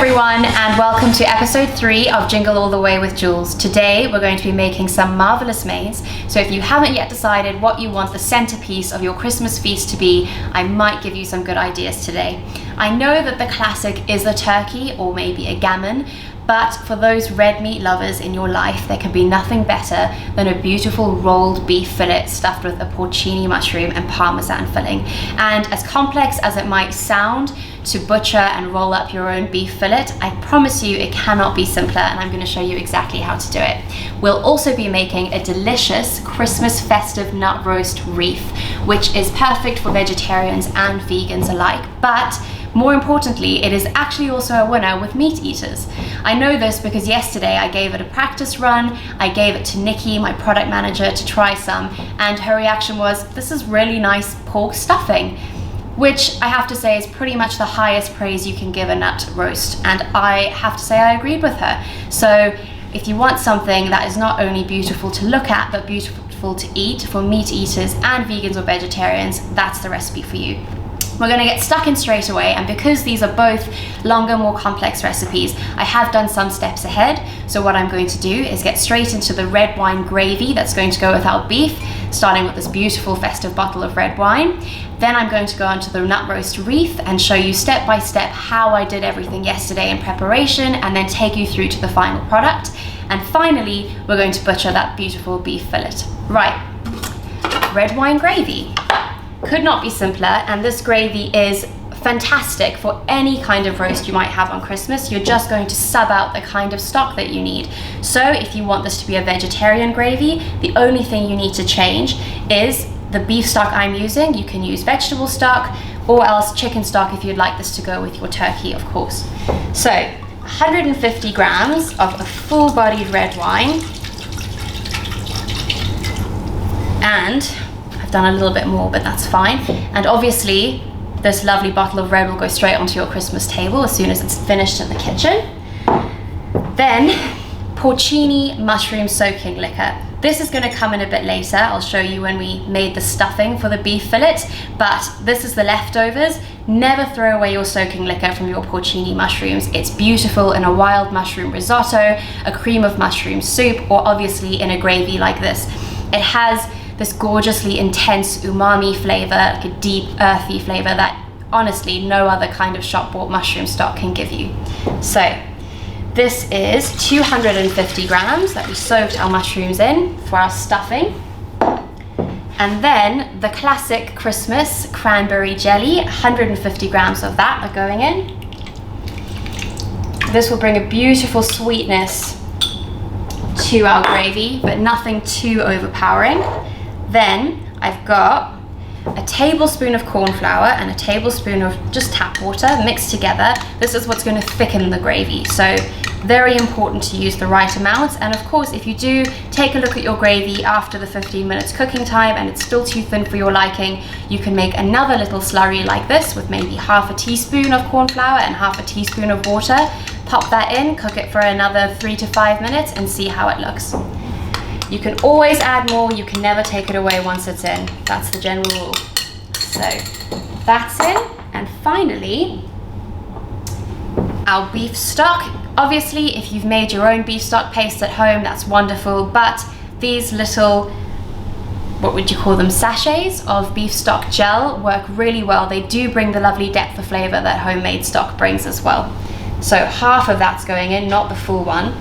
everyone, and welcome to episode 3 of Jingle All the Way with Jules. Today we're going to be making some marvelous mains, so if you haven't yet decided what you want the centerpiece of your Christmas feast to be, I might give you some good ideas today. I know that the classic is a turkey or maybe a gammon, but for those red meat lovers in your life, there can be nothing better than a beautiful rolled beef fillet stuffed with a porcini mushroom and parmesan filling. And as complex as it might sound to butcher and roll up your own beef fillet, I promise you it cannot be simpler, and I'm going to show you exactly how to do it. We'll also be making a delicious Christmas festive nut roast wreath, which is perfect for vegetarians and vegans alike, but more importantly, it is actually also a winner with meat eaters. I know this because yesterday I gave it a practice run. I gave it to Nikki, my product manager, to try some, and her reaction was, "This is really nice pork stuffing," which I have to say is pretty much the highest praise you can give a nut roast, and I have to say I agreed with her. So if you want something that is not only beautiful to look at, but beautiful to eat for meat eaters and vegans or vegetarians, that's the recipe for you. We're going to get stuck in straight away, and because these are both longer, more complex recipes, I have done some steps ahead. So what I'm going to do is get straight into the red wine gravy that's going to go with our beef, starting with this beautiful festive bottle of red wine. Then I'm going to go on to the nut roast wreath and show you step by step how I did everything yesterday in preparation, and then take you through to the final product. And finally, we're going to butcher that beautiful beef fillet. Right, red wine gravy. Could not be simpler, and this gravy is fantastic for any kind of roast you might have on Christmas. You're just going to sub out the kind of stock that you need. So if you want this to be a vegetarian gravy, the only thing you need to change is the beef stock I'm using. You can use vegetable stock or else chicken stock if you'd like this to go with your turkey, of course. So 150 grams of a full-bodied red wine, and done a little bit more, but that's fine. And obviously this lovely bottle of red will go straight onto your Christmas table as soon as it's finished in the kitchen. Then porcini mushroom soaking liquor. This is going to come in a bit later. I'll show you when we made the stuffing for the beef fillet, but this is the leftovers. Never throw away your soaking liquor from your porcini mushrooms. It's beautiful in a wild mushroom risotto, a cream of mushroom soup, or obviously in a gravy like this. It has this gorgeously intense umami flavor, like a deep earthy flavor that honestly no other kind of shop-bought mushroom stock can give you. So this is 250 grams that we soaked our mushrooms in for our stuffing. And then the classic Christmas cranberry jelly, 150 grams of that are going in. This will bring a beautiful sweetness to our gravy, but nothing too overpowering. Then I've got a tablespoon of corn flour and a tablespoon of just tap water mixed together. This is what's going to thicken the gravy, so very important to use the right amount. And of course, if you do take a look at your gravy after the 15 minutes cooking time and it's still too thin for your liking, you can make another little slurry like this with maybe half a teaspoon of corn flour and half a teaspoon of water. Pop that in, cook it for another 3 to 5 minutes and see how it looks. You can always add more, you can never take it away once it's in. That's the general rule. So that's in. And finally, our beef stock. Obviously, if you've made your own beef stock paste at home, that's wonderful, but these little, what would you call them, sachets of beef stock gel work really well. They do bring the lovely depth of flavor that homemade stock brings as well. So half of that's going in, not the full one.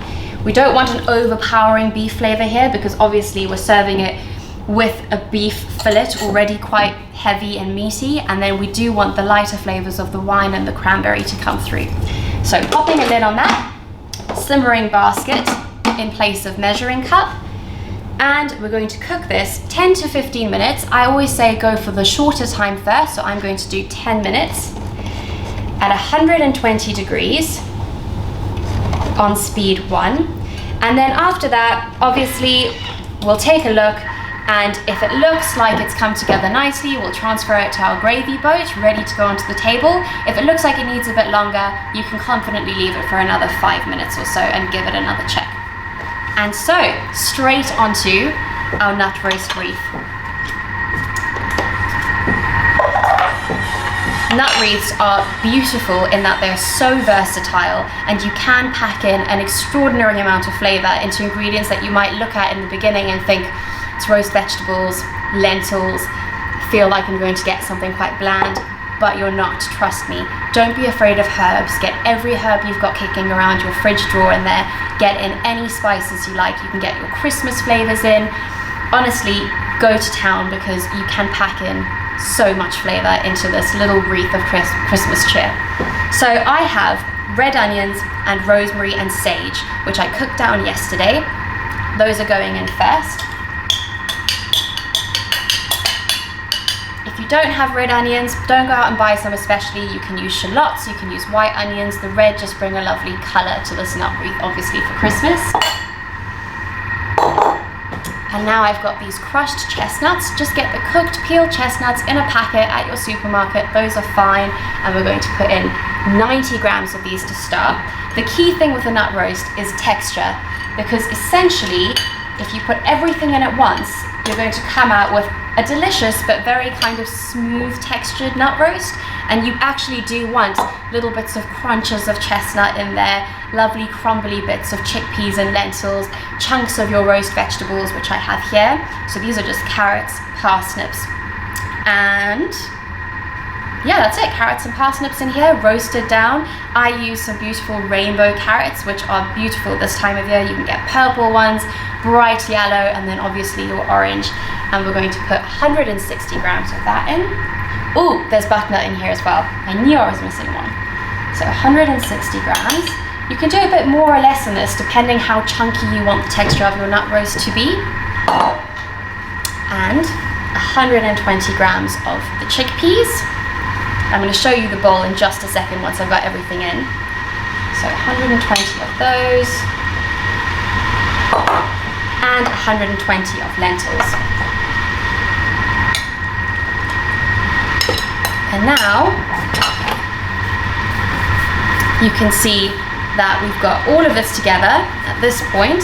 We don't want an overpowering beef flavor here because obviously we're serving it with a beef fillet already quite heavy and meaty, and then we do want the lighter flavors of the wine and the cranberry to come through. So popping a lid on that, simmering basket in place of measuring cup, and we're going to cook this 10 to 15 minutes. I always say go for the shorter time first, so I'm going to do 10 minutes at 120 degrees on speed 1. And then after that, obviously, we'll take a look, and if it looks like it's come together nicely, we'll transfer it to our gravy boat, ready to go onto the table. If it looks like it needs a bit longer, you can confidently leave it for another 5 minutes or so and give it another check. And so, straight onto our nut roast wreath. Nut wreaths are beautiful in that they're so versatile, and you can pack in an extraordinary amount of flavor into ingredients that you might look at in the beginning and think it's roast vegetables, lentils, feel like I'm going to get something quite bland, but you're not, trust me. Don't be afraid of herbs. Get every herb you've got kicking around your fridge drawer in there. Get in any spices you like. You can get your Christmas flavors in. Honestly, go to town, because you can pack in so much flavor into this little wreath of Christmas cheer. So I have red onions and rosemary and sage, which I cooked down yesterday. Those are going in first. If you don't have red onions, don't go out and buy some especially. You can use shallots, you can use white onions. The red just bring a lovely color to this nut wreath, obviously for Christmas. And now I've got these crushed chestnuts. Just get the cooked peeled chestnuts in a packet at your supermarket. Those are fine. And we're going to put in 90 grams of these to start. The key thing with a nut roast is texture, because essentially, if you put everything in at once, you're going to come out with a delicious but very kind of smooth textured nut roast. And you actually do want little bits of crunches of chestnut in there, lovely crumbly bits of chickpeas and lentils, chunks of your roast vegetables, which I have here. So these are just carrots, parsnips, and yeah, that's it. Carrots and parsnips in here, roasted down. I use some beautiful rainbow carrots, which are beautiful this time of year. You can get purple ones, bright yellow, and then obviously your orange. And we're going to put 160 grams of that in. Ooh, there's butternut in here as well. I knew I was missing one. So 160 grams. You can do a bit more or less in this, depending how chunky you want the texture of your nut roast to be. And 120 grams of the chickpeas. I'm going to show you the bowl in just a second once I've got everything in. So 120 of those. And 120 of lentils. And now you can see that we've got all of this together at this point.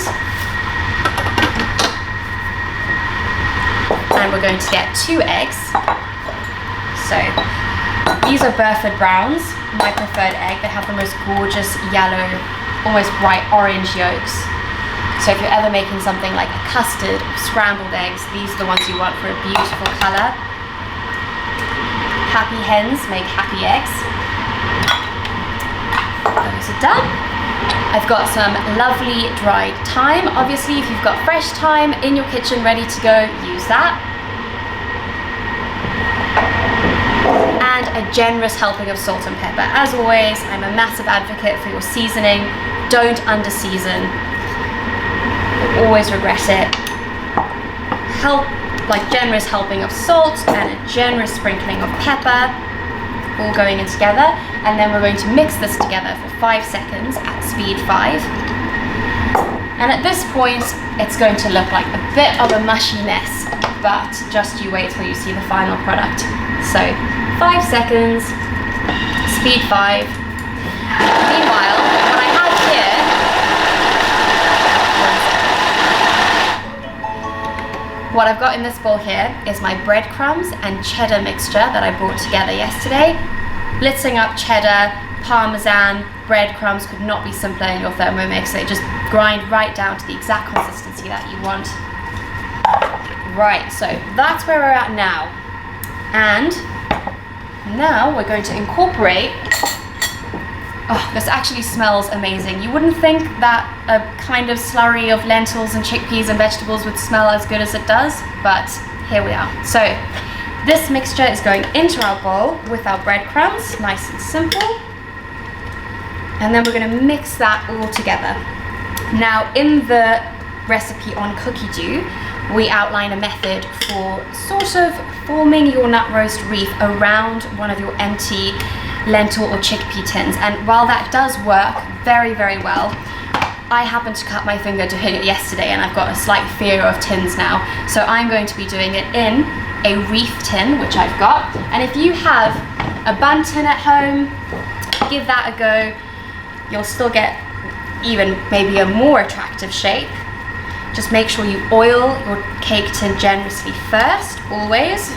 And we're going to get 2 eggs. So these are Burford Browns, my preferred egg. They have the most gorgeous yellow, almost bright orange yolks. So if you're ever making something like a custard or scrambled eggs, these are the ones you want for a beautiful color. Happy hens make happy eggs. Those are done. I've got some lovely dried thyme. Obviously, if you've got fresh thyme in your kitchen ready to go, use that. And a generous helping of salt and pepper. As always, I'm a massive advocate for your seasoning. Don't under-season. You'll always regret it. Generous helping of salt and a generous sprinkling of pepper, all going in together. And then we're going to mix this together for 5 seconds at speed 5. And at this point, it's going to look like a bit of a mushy mess, but just you wait till you see the final product. So 5 seconds, speed 5. Meanwhile, what I have here, what I've got in this bowl here is my breadcrumbs and cheddar mixture that I brought together yesterday. Blitzing up cheddar, parmesan, breadcrumbs could not be simpler in your Thermomix. They just grind right down to the exact consistency that you want. Right, so that's where we're at now. And now we're going to incorporate, oh, this actually smells amazing. You wouldn't think that a kind of slurry of lentils and chickpeas and vegetables would smell as good as it does, but here we are. So this mixture is going into our bowl with our breadcrumbs, nice and simple. And then we're going to mix that all together. Now, in the recipe on cookie dough, we outline a method for sort of forming your nut roast wreath around one of your empty lentil or chickpea tins. And while that does work very, very well, I happened to cut my finger doing it yesterday and I've got a slight fear of tins now. So I'm going to be doing it in a wreath tin, which I've got. And if you have a bun tin at home, give that a go. You'll still get even maybe a more attractive shape. Just make sure you oil your cake tin generously first, always.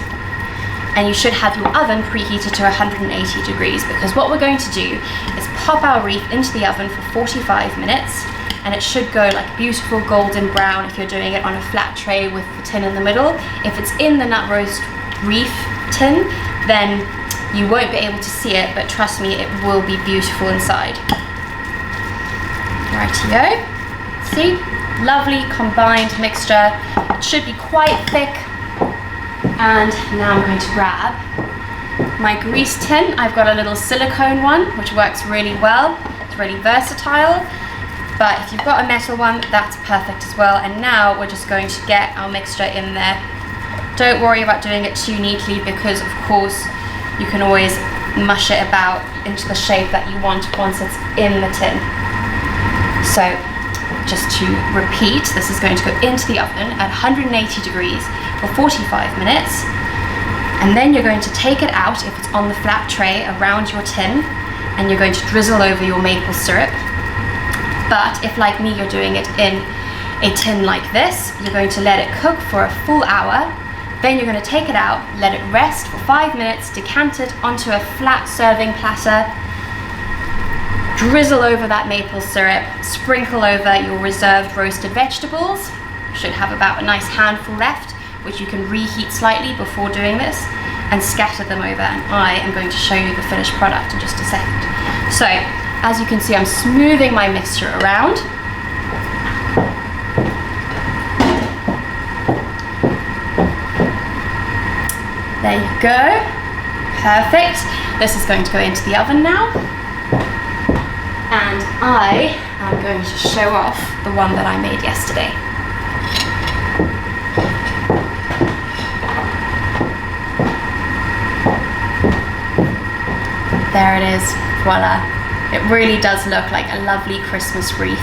and you should have your oven preheated to 180 degrees, because what we're going to do is pop our wreath into the oven for 45 minutes, and it should go like beautiful golden brown if you're doing it on a flat tray with the tin in the middle. If it's in the nut roast wreath tin, then you won't be able to see it, but trust me, it will be beautiful inside. Rightio. See? Lovely combined mixture. It should be quite thick. And now I'm going to grab my grease tin. I've got a little silicone one, which works really well. It's really versatile. But if you've got a metal one, that's perfect as well. And now we're just going to get our mixture in there. Don't worry about doing it too neatly, because of course you can always mush it about into the shape that you want once it's in the tin. So just to repeat, this is going to go into the oven at 180 degrees for 45 minutes. And then you're going to take it out if it's on the flat tray around your tin, and you're going to drizzle over your maple syrup. But if, like me, you're doing it in a tin like this, you're going to let it cook for a full hour. Then you're going to take it out, let it rest for 5 minutes, decant it onto a flat serving platter, drizzle over that maple syrup, sprinkle over your reserved roasted vegetables. You should have about a nice handful left, which you can reheat slightly before doing this, and scatter them over. And I am going to show you the finished product in just a second. So, as you can see, I'm smoothing my mixture around. There you go. Perfect. This is going to go into the oven now. And I am going to show off the one that I made yesterday. There it is. Voila. It really does look like a lovely Christmas wreath.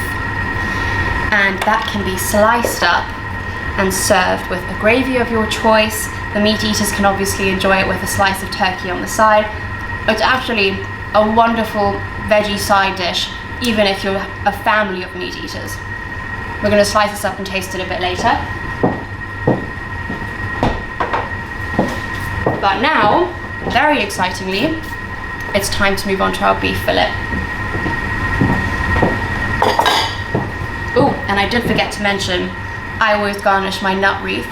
And that can be sliced up and served with a gravy of your choice. The meat eaters can obviously enjoy it with a slice of turkey on the side. It's actually a wonderful veggie side dish, even if you're a family of meat eaters. We're going to slice this up and taste it a bit later. But now, very excitingly, it's time to move on to our beef fillet. Oh, and I did forget to mention, I always garnish my nut wreath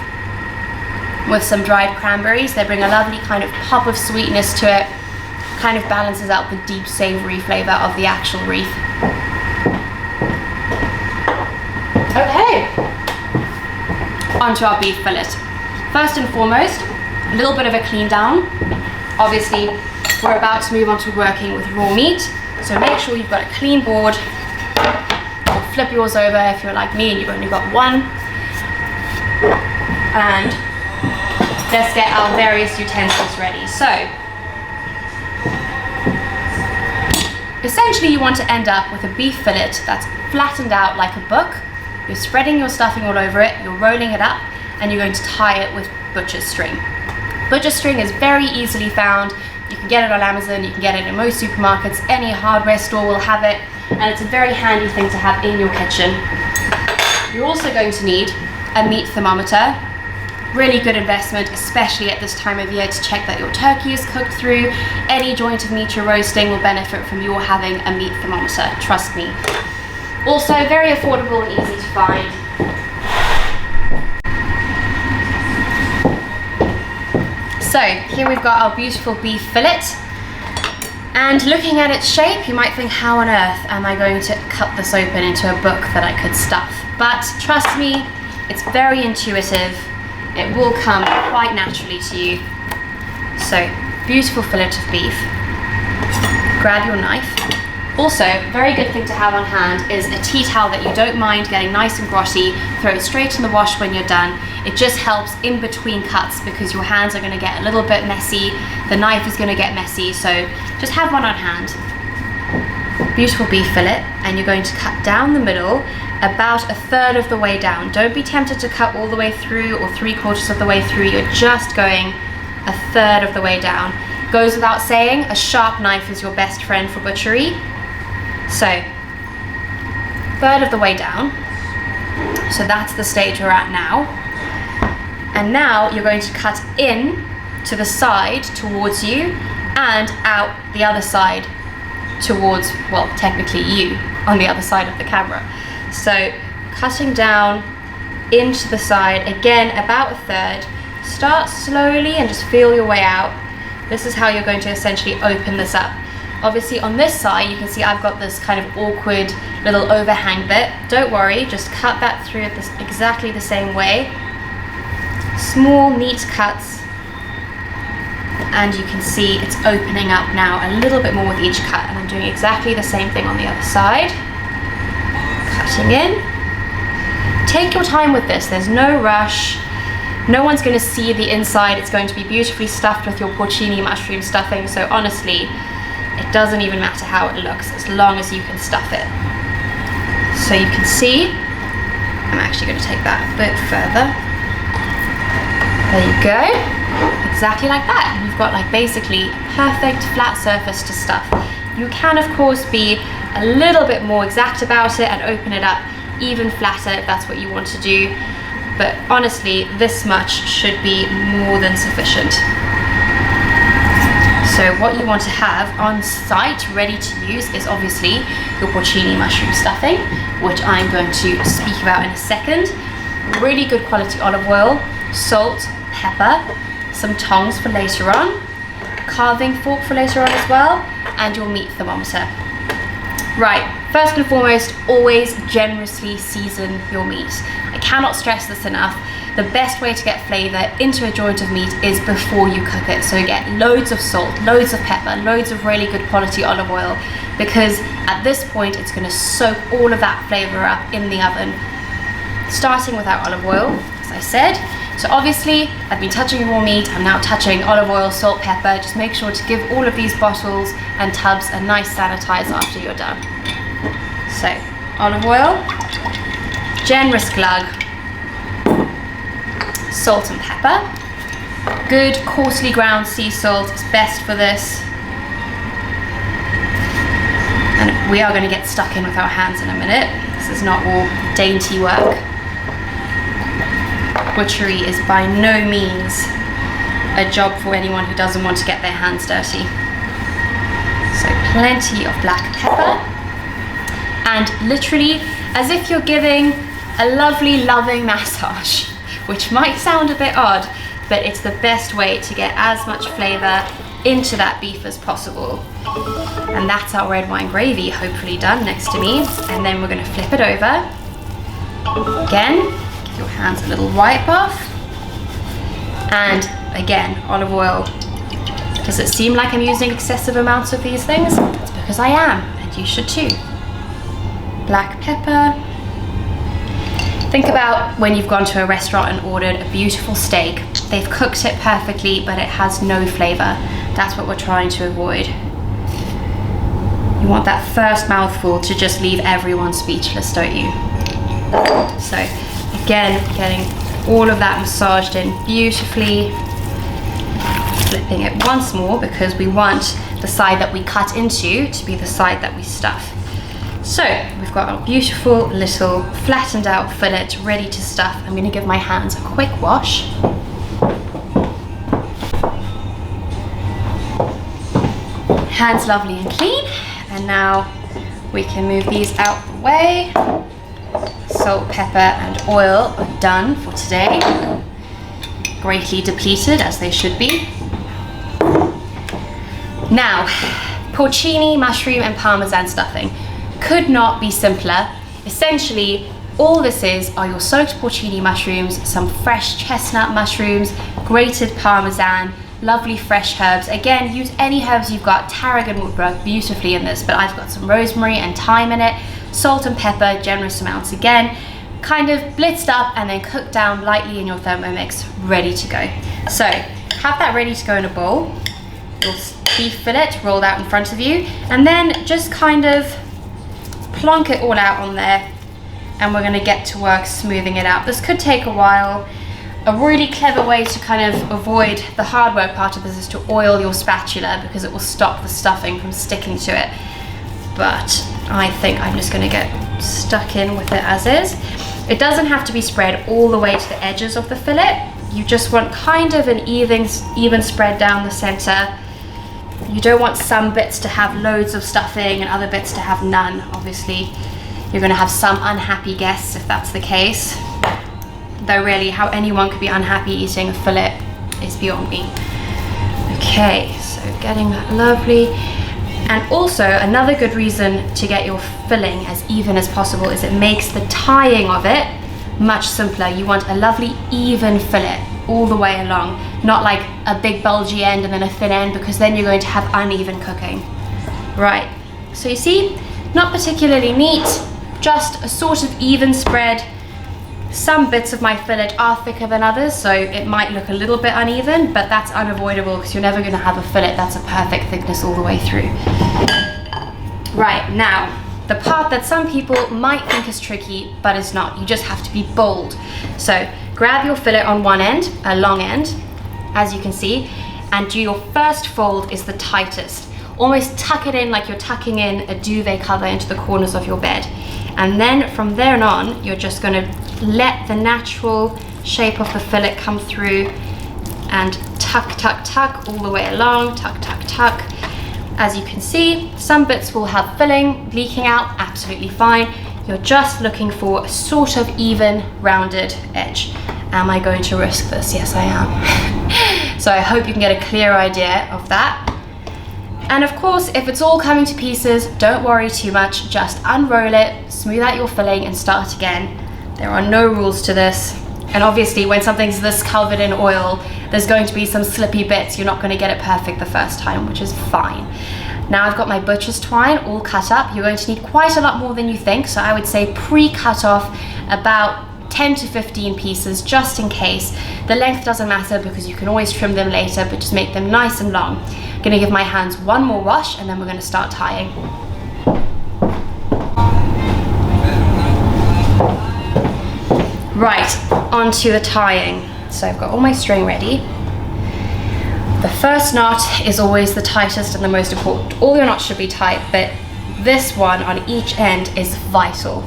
with some dried cranberries. They bring a lovely kind of pop of sweetness to it, kind of balances out the deep savory flavor of the actual wreath. Okay, onto our beef fillet. First and foremost, a little bit of a clean down. Obviously, we're about to move on to working with raw meat, so make sure you've got a clean board, or flip yours over if you're like me and you've only got one. And let's get our various utensils ready. So, essentially you want to end up with a beef fillet that's flattened out like a book. You're spreading your stuffing all over it, you're rolling it up, and you're going to tie it with butcher's string. Butcher's string is very easily found. You can get it on Amazon, you can get it in most supermarkets, any hardware store will have it, and it's a very handy thing to have in your kitchen. You're also going to need a meat thermometer. Really good investment, especially at this time of year, to check that your turkey is cooked through. Any joint of meat you're roasting will benefit from your having a meat thermometer, trust me. Also, very affordable and easy to find. So, here we've got our beautiful beef fillet. And looking at its shape, you might think, how on earth am I going to cut this open into a book that I could stuff? But trust me, it's very intuitive. It will come quite naturally to you. So, beautiful fillet of beef. Grab your knife. Also, very good thing to have on hand is a tea towel that you don't mind getting nice and grotty. Throw it straight in the wash when you're done. It just helps in between cuts because your hands are going to get a little bit messy. The knife is going to get messy, so just have one on hand. Beautiful beef fillet, and you're going to cut down the middle about 1/3 of the way down. Don't be tempted to cut all the way through or 3/4 of the way through. You're just going 1/3 of the way down. Goes without saying, a sharp knife is your best friend for butchery. So, 1/3 of the way down. So that's the stage we're at now. And now you're going to cut in to the side towards you and out the other side towards, well, technically you on the other side of the camera. So cutting down into the side, again about a third. Start slowly and just feel your way out. This is how you're going to essentially open this up. Obviously on this side, you can see I've got this kind of awkward little overhang bit. Don't worry, just cut that through exactly the same way. Small, neat cuts. And you can see it's opening up now a little bit more with each cut. And I'm doing exactly the same thing on the other side. Cutting in. Take your time with this, there's no rush. No one's going to see the inside. It's going to be beautifully stuffed with your porcini mushroom stuffing. So honestly, it doesn't even matter how it looks as long as you can stuff it. So you can see, I'm actually going to take that a bit further. There you go. Exactly like that. And you've got like basically perfect flat surface to stuff. You can of course be a little bit more exact about it and open it up even flatter if that's what you want to do. But honestly, this much should be more than sufficient. So what you want to have on site ready to use is obviously your porcini mushroom stuffing, which I'm going to speak about in a second. Really good quality olive oil, salt, pepper, some tongs for later on, carving fork for later on as well, and your meat thermometer. Right, first and foremost, always generously season your meat. I cannot stress this enough. The best way to get flavor into a joint of meat is before you cook it. So get loads of salt, loads of pepper, loads of really good quality olive oil, because at this point it's going to soak all of that flavor up in the oven. Starting with our olive oil, as I said. So obviously I've been touching raw meat, I'm now touching olive oil, salt, pepper. Just make sure to give all of these bottles and tubs a nice sanitize after you're done. So olive oil, generous glug, salt and pepper. Good coarsely ground sea salt is best for this. And we are going to get stuck in with our hands in a minute. This is not all dainty work. Butchery is by no means a job for anyone who doesn't want to get their hands dirty. So plenty of black pepper. And literally, as if you're giving a lovely, loving massage, which might sound a bit odd, but it's the best way to get as much flavor into that beef as possible. And that's our red wine gravy, hopefully done next to me. And then we're going to flip it over. Again, give your hands a little wipe off. And again, olive oil. Does it seem like I'm using excessive amounts of these things? It's because I am, and you should too. Black pepper. Think about when you've gone to a restaurant and ordered a beautiful steak. They've cooked it perfectly, but it has no flavor. That's what we're trying to avoid. You want that first mouthful to just leave everyone speechless, don't you? So again, getting all of that massaged in beautifully. Flipping it once more because we want the side that we cut into to be the side that we stuff. So we've got our beautiful little flattened out fillet ready to stuff. I'm going to give my hands a quick wash. Hands lovely and clean. And now we can move these out the way. Salt, pepper and oil are done for today. Greatly depleted as they should be. Now, porcini, mushroom and parmesan stuffing. Could not be simpler. Essentially, all this are your soaked porcini mushrooms, some fresh chestnut mushrooms, grated parmesan, lovely fresh herbs. Again, use any herbs you've got. Tarragon would work beautifully in this, but I've got some rosemary and thyme in it. Salt and pepper, generous amounts again. Kind of blitzed up and then cooked down lightly in your Thermomix, ready to go. So, have that ready to go in a bowl. Your beef fillet rolled out in front of you, and then just kind of plonk it all out on there, and we're going to get to work smoothing it out. This could take a while. A really clever way to kind of avoid the hard work part of this is to oil your spatula, because it will stop the stuffing from sticking to it. But I think I'm just going to get stuck in with it as is. It doesn't have to be spread all the way to the edges of the fillet. you just want kind of an even spread down the center. You don't want some bits to have loads of stuffing and other bits to have none. Obviously, you're gonna have some unhappy guests if that's the case. Though really, how anyone could be unhappy eating a fillet is beyond me. Okay, so getting that lovely. And also, another good reason to get your filling as even as possible is it makes the tying of it much simpler. You want a lovely even fillet all the way along, not like a big bulgy end and then a thin end, because then you're going to have uneven cooking. Right, so you see, not particularly neat, just a sort of even spread. Some bits of my fillet are thicker than others, so it might look a little bit uneven, but that's unavoidable because you're never going to have a fillet that's a perfect thickness all the way through. Right, now, the part that some people might think is tricky, but it's not. You just have to be bold. So grab your fillet on one end, a long end, as you can see, and do your first fold is the tightest. Almost tuck it in like you're tucking in a duvet cover into the corners of your bed. And then from there on, you're just going to let the natural shape of the fillet come through and tuck, tuck, tuck all the way along, tuck, tuck, tuck. As you can see, some bits will have filling leaking out, absolutely fine. You're just looking for a sort of even, rounded edge. Am I going to risk this? Yes, I am. So I hope you can get a clear idea of that. And of course, if it's all coming to pieces, don't worry too much, just unroll it, smooth out your filling and start again. There are no rules to this. And obviously when something's this covered in oil, there's going to be some slippy bits. You're not going to get it perfect the first time, which is fine. Now I've got my butcher's twine all cut up. You're going to need quite a lot more than you think. So I would say pre-cut off about 10 to 15 pieces just in case. The length doesn't matter because you can always trim them later, but just make them nice and long. I'm gonna give my hands one more wash and then we're gonna start tying. Right, onto the tying. So I've got all my string ready. The first knot is always the tightest and the most important. All your knots should be tight, but this one on each end is vital.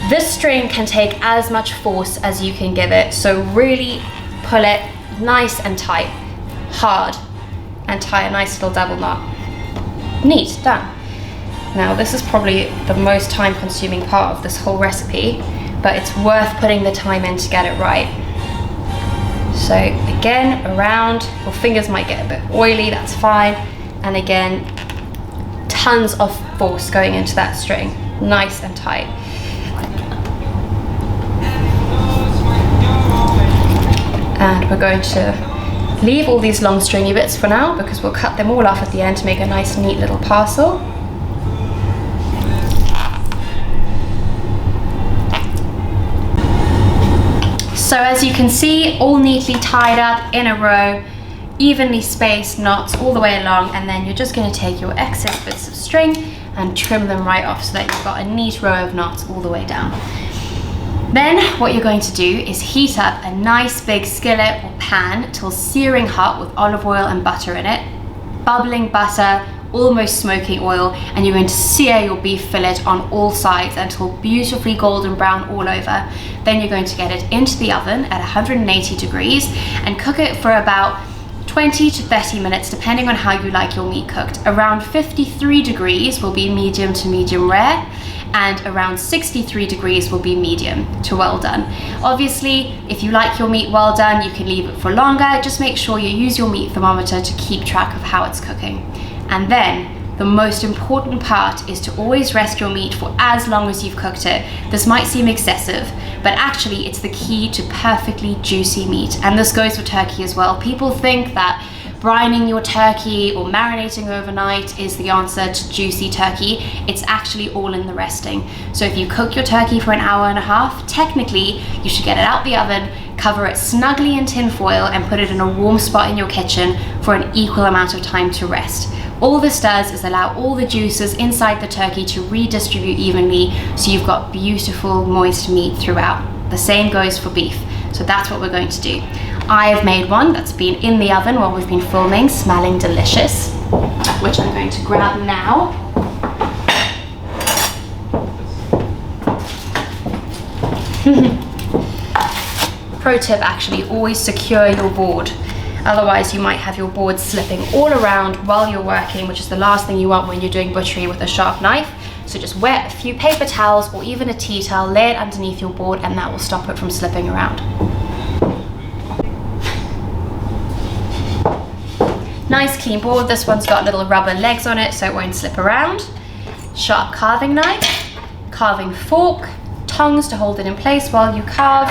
This string can take as much force as you can give it, so really pull it nice and tight, hard, and tie a nice little double knot. Neat, done. Now this is probably the most time consuming part of this whole recipe, but it's worth putting the time in to get it right. So again, around, your fingers might get a bit oily, that's fine. And again, tons of force going into that string, nice and tight. And we're going to leave all these long stringy bits for now because we'll cut them all off at the end to make a nice neat little parcel. So as you can see, all neatly tied up in a row, evenly spaced knots all the way along, and then you're just going to take your excess bits of string and trim them right off so that you've got a neat row of knots all the way down. Then what you're going to do is heat up a nice big skillet or pan till searing hot with olive oil and butter in it, bubbling butter, almost smoking oil, and you're going to sear your beef fillet on all sides until beautifully golden brown all over. Then you're going to get it into the oven at 180 degrees and cook it for about 20 to 30 minutes depending on how you like your meat cooked. Around 53 degrees will be medium to medium rare, and around 63 degrees will be medium to well done. Obviously, if you like your meat well done, you can leave it for longer. Just make sure you use your meat thermometer to keep track of how it's cooking. And then the most important part is to always rest your meat for as long as you've cooked it. This might seem excessive, but actually it's the key to perfectly juicy meat. And this goes for turkey as well. People think that brining your turkey or marinating overnight is the answer to juicy turkey. It's actually all in the resting. So if you cook your turkey for an hour and a half, technically you should get it out the oven, cover it snugly in tin foil and put it in a warm spot in your kitchen for an equal amount of time to rest. All this does is allow all the juices inside the turkey to redistribute evenly so you've got beautiful moist meat throughout. The same goes for beef. So that's what we're going to do. I have made one that's been in the oven while we've been filming, smelling delicious, which I'm going to grab now. pro tip actually, always secure your board. Otherwise you might have your board slipping all around while you're working, which is the last thing you want when you're doing butchery with a sharp knife. So just wet a few paper towels or even a tea towel, lay it underneath your board, and that will stop it from slipping around. Nice clean board. This one's got little rubber legs on it so it won't slip around. Sharp carving knife, carving fork, tongs to hold it in place while you carve.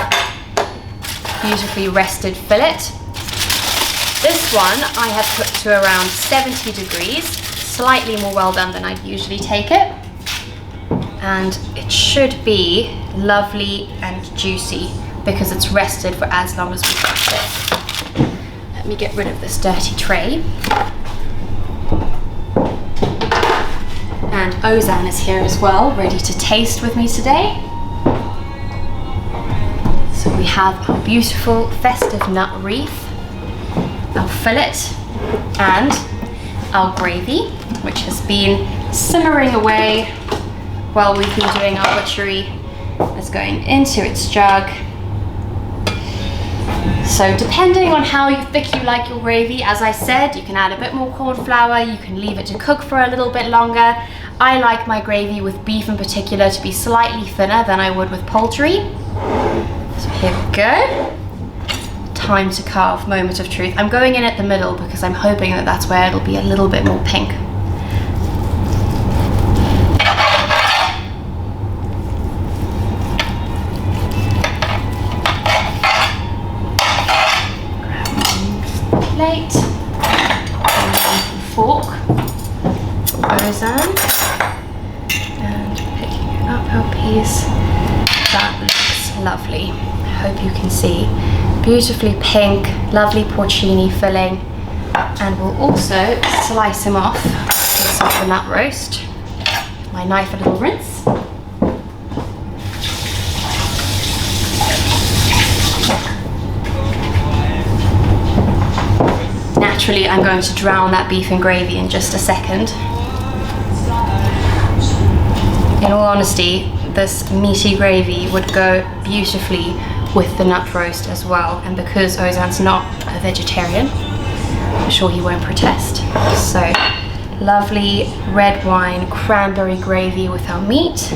Beautifully rested fillet. This one I have put to around 70 degrees, slightly more well done than I'd usually take it. And it should be lovely and juicy because it's rested for as long as we've left it. Let me get rid of this dirty tray. And Ozan is here as well, ready to taste with me today. So we have our beautiful festive nut wreath, our fillet, and our gravy, which has been simmering away while we've been doing our butchery. It's going into its jug. So depending on how thick you like your gravy, as I said, you can add a bit more corn flour, you can leave it to cook for a little bit longer. I like my gravy with beef in particular to be slightly thinner than I would with poultry. So here we go. Time to carve, moment of truth. I'm going in at the middle because I'm hoping that that's where it'll be a little bit more pink. Plate and fork for Ozan, and picking up our piece. That looks lovely. I hope you can see. Beautifully pink, lovely porcini filling, and we'll also slice him off with some of the nut roast. My knife a little rinse. Naturally, I'm going to drown that beef in gravy in just a second. In all honesty, this meaty gravy would go beautifully with the nut roast as well, and because Ozan's not a vegetarian, I'm sure he won't protest. So, lovely red wine cranberry gravy with our meat.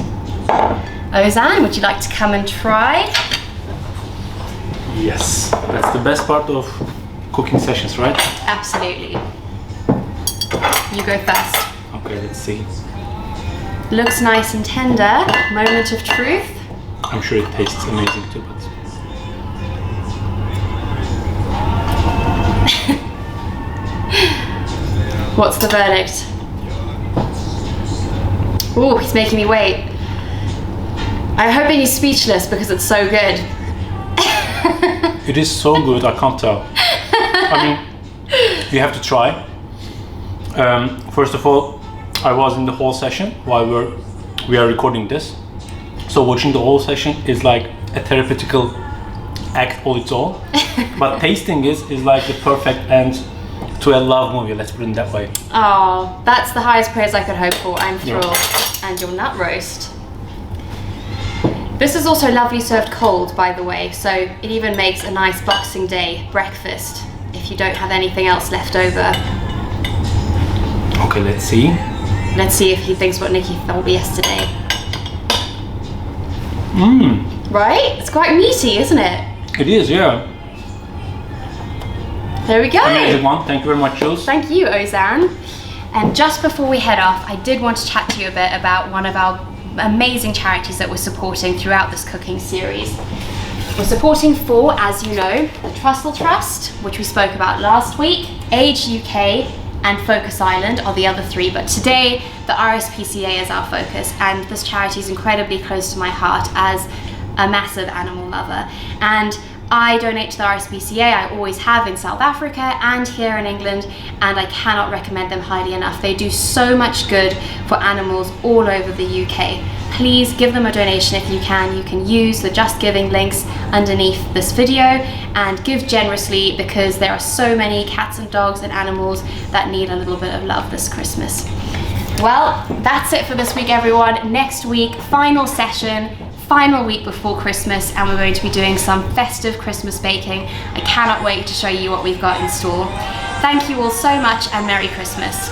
Ozan, would you like to come and try? Yes, that's the best part of cooking sessions, right? Absolutely. You go first. Okay, let's see. Looks nice and tender. Moment of truth. I'm sure it tastes amazing too, but... What's the verdict? Oh, he's making me wait. I'm hoping he's speechless because it's so good. It is so good, I can't tell. I mean, you have to try. First of all, I was in the whole session while we are recording this. So watching the whole session is like a therapeutical act all its own. But tasting is like the perfect end to a love movie, let's put it that way. Oh, that's the highest praise I could hope for. I'm thrilled. Yeah. And your nut roast. This is also lovely served cold, by the way, so it even makes a nice Boxing Day breakfast if you don't have anything else left over. Okay, let's see. Let's see if he thinks what Nikki thought yesterday. Right? It's quite meaty, isn't it? It is, yeah. There we go. Amazing one. Thank you very much, Jules. Thank you, Ozan. And just before we head off, I did want to chat to you a bit about one of our amazing charities that we're supporting throughout this cooking series. We're supporting 4, as you know, the Trussell Trust, which we spoke about last week, Age UK, and Focus Island are the other 3, but today the RSPCA is our focus, and this charity is incredibly close to my heart as a massive animal lover. And I donate to the RSPCA, I always have in South Africa and here in England, and I cannot recommend them highly enough. They do so much good for animals all over the UK. Please give them a donation if you can. You can use the Just Giving links underneath this video and give generously because there are so many cats and dogs and animals that need a little bit of love this Christmas. Well, that's it for this week, everyone. Next week, final session, final week before Christmas, and we're going to be doing some festive Christmas baking. I cannot wait to show you what we've got in store. Thank you all so much, and Merry Christmas.